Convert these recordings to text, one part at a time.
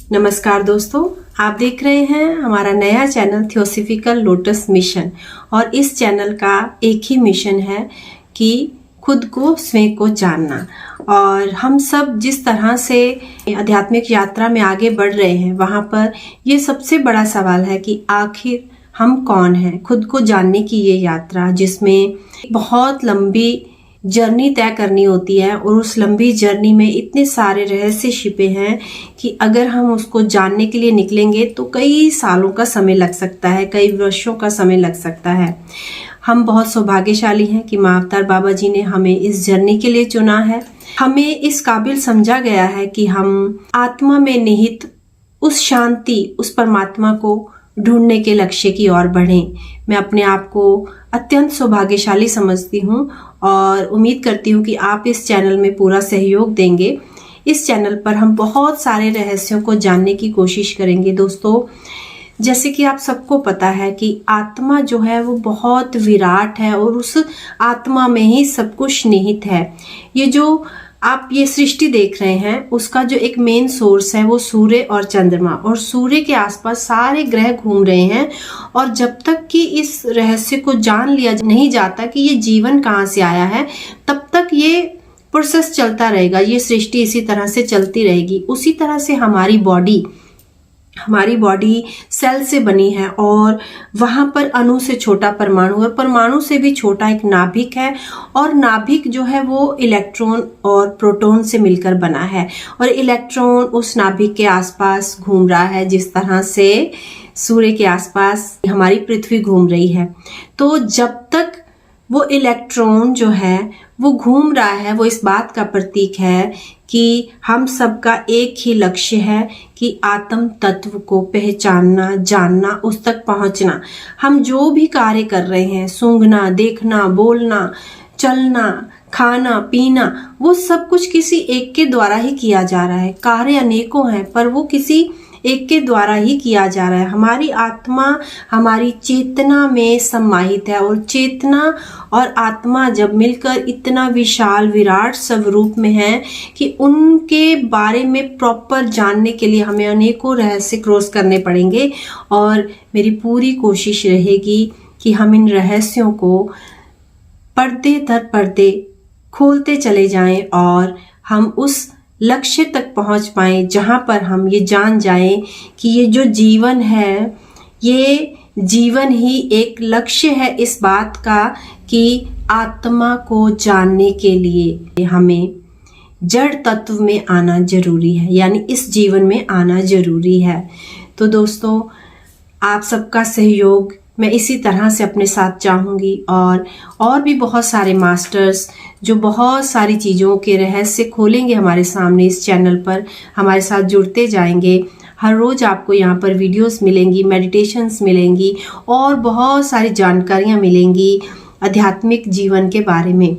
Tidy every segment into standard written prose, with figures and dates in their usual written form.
नमस्कार दोस्तों, आप देख रहे हैं हमारा नया चैनल थियोसॉफिकल लोटस मिशन। और इस चैनल का एक ही मिशन है कि खुद को स्वयं को जानना। और हम सब जिस तरह से आध्यात्मिक यात्रा में आगे बढ़ रहे हैं, वहां पर ये सबसे बड़ा सवाल है कि आखिर हम कौन हैं। खुद को जानने की ये यात्रा, जिसमें बहुत लंबी जर्नी तय करनी होती है और उस लंबी जर्नी में इतने सारे रहस्य छिपे हैं कि अगर हम उसको जानने के लिए निकलेंगे तो कई सालों का समय लग सकता है, कई वर्षों का समय लग सकता है। हम बहुत सौभाग्यशाली हैं कि माँ अवतार बाबा जी ने हमें इस जर्नी के लिए चुना है। हमें इस काबिल समझा गया है कि हम आत्मा में निहित उस शांति, उस परमात्मा को ढूंढने के लक्ष्य की ओर बढ़ें। मैं अपने आप को अत्यंत सौभाग्यशाली समझती हूँ और उम्मीद करती हूँ कि आप इस चैनल में पूरा सहयोग देंगे। इस चैनल पर हम बहुत सारे रहस्यों को जानने की कोशिश करेंगे। दोस्तों, जैसे कि आप सबको पता है कि आत्मा जो है वो बहुत विराट है और उस आत्मा में ही सब कुछ निहित है। ये जो आप ये सृष्टि देख रहे हैं, उसका जो एक मेन सोर्स है वो सूर्य और चंद्रमा, और सूर्य के आसपास सारे ग्रह घूम रहे हैं। और जब तक कि इस रहस्य को जान लिया नहीं जाता कि ये जीवन कहाँ से आया है, तब तक ये प्रोसेस चलता रहेगा। ये सृष्टि इसी तरह से चलती रहेगी। उसी तरह से हमारी बॉडी सेल से बनी है और वहां पर अणु से छोटा परमाणु और परमाणु से भी छोटा एक नाभिक है। और नाभिक जो है वो इलेक्ट्रॉन और प्रोटॉन से मिलकर बना है और इलेक्ट्रॉन उस नाभिक के आसपास घूम रहा है, जिस तरह से सूर्य के आसपास हमारी पृथ्वी घूम रही है। तो जब तक वो इलेक्ट्रॉन जो है वो घूम रहा है, वो इस बात का प्रतीक है कि हम सबका एक ही लक्ष्य है कि आत्म तत्व को पहचानना, जानना, उस तक पहुंचना। हम जो भी कार्य कर रहे हैं, सूंघना, देखना, बोलना, चलना, खाना, पीना, वो सब कुछ किसी एक के द्वारा ही किया जा रहा है। कार्य अनेकों हैं पर वो किसी एक के द्वारा ही किया जा रहा है। हमारी आत्मा हमारी चेतना में समाहित है और चेतना और आत्मा जब मिलकर इतना विशाल विराट स्वरूप में है कि उनके बारे में प्रॉपर जानने के लिए हमें अनेकों रहस्य क्रॉस करने पड़ेंगे। और मेरी पूरी कोशिश रहेगी कि हम इन रहस्यों को पर्दे दर पर्दे खोलते चले जाएं और हम उस लक्ष्य तक पहुंच पाए जहां पर हम ये जान जाएं कि ये जो जीवन है, ये जीवन ही एक लक्ष्य है इस बात का कि आत्मा को जानने के लिए हमें जड़ तत्व में आना जरूरी है, यानी इस जीवन में आना जरूरी है। तो दोस्तों, आप सबका सहयोग मैं इसी तरह से अपने साथ चाहूँगी और भी बहुत सारे मास्टर्स जो बहुत सारी चीज़ों के रहस्य खोलेंगे हमारे सामने इस चैनल पर, हमारे साथ जुड़ते जाएंगे। हर रोज़ आपको यहाँ पर वीडियोस मिलेंगी, मेडिटेशंस मिलेंगी और बहुत सारी जानकारियाँ मिलेंगी आध्यात्मिक जीवन के बारे में।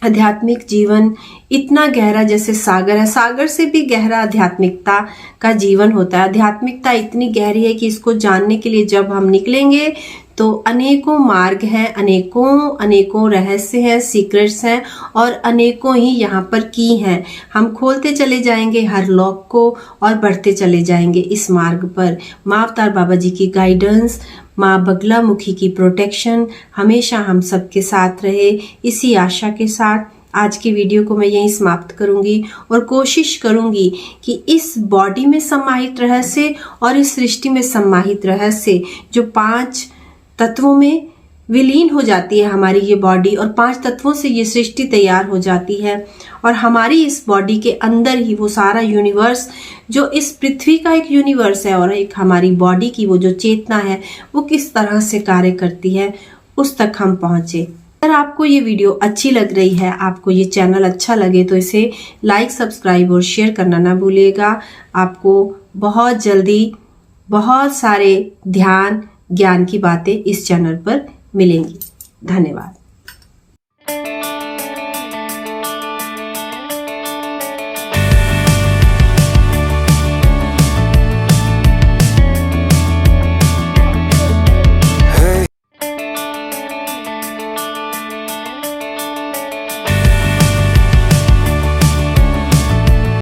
आध्यात्मिक जीवन इतना गहरा जैसे सागर है, सागर से भी गहरा आध्यात्मिकता का जीवन होता है। आध्यात्मिकता इतनी गहरी है कि इसको जानने के लिए जब हम निकलेंगे तो अनेकों मार्ग हैं, अनेकों रहस्य हैं, सीक्रेट्स हैं और अनेकों ही यहाँ पर की हैं। हम खोलते चले जाएंगे हर लॉक को और बढ़ते चले जाएंगे इस मार्ग पर। माँ अवतार बाबा जी की गाइडेंस, माँ बगला मुखी की प्रोटेक्शन हमेशा हम सबके साथ रहे। इसी आशा के साथ आज की वीडियो को मैं यहीं समाप्त करूंगी और कोशिश करूंगी कि इस बॉडी में समाहित रहस्य और इस सृष्टि में समाहित रहस्य जो 5 तत्वों में विलीन हो जाती है हमारी ये बॉडी, और 5 तत्वों से ये सृष्टि तैयार हो जाती है और हमारी इस बॉडी के अंदर ही वो सारा यूनिवर्स, जो इस पृथ्वी का एक यूनिवर्स है और एक हमारी बॉडी की वो जो चेतना है वो किस तरह से कार्य करती है, उस तक हम पहुंचे। अगर आपको ये वीडियो अच्छी लग रही है, आपको ये चैनल अच्छा लगे तो इसे लाइक, सब्सक्राइब और शेयर करना ना भूलिएगा। आपको बहुत जल्दी बहुत सारे ध्यान ज्ञान की बातें इस चैनल पर मिलेंगी। धन्यवाद।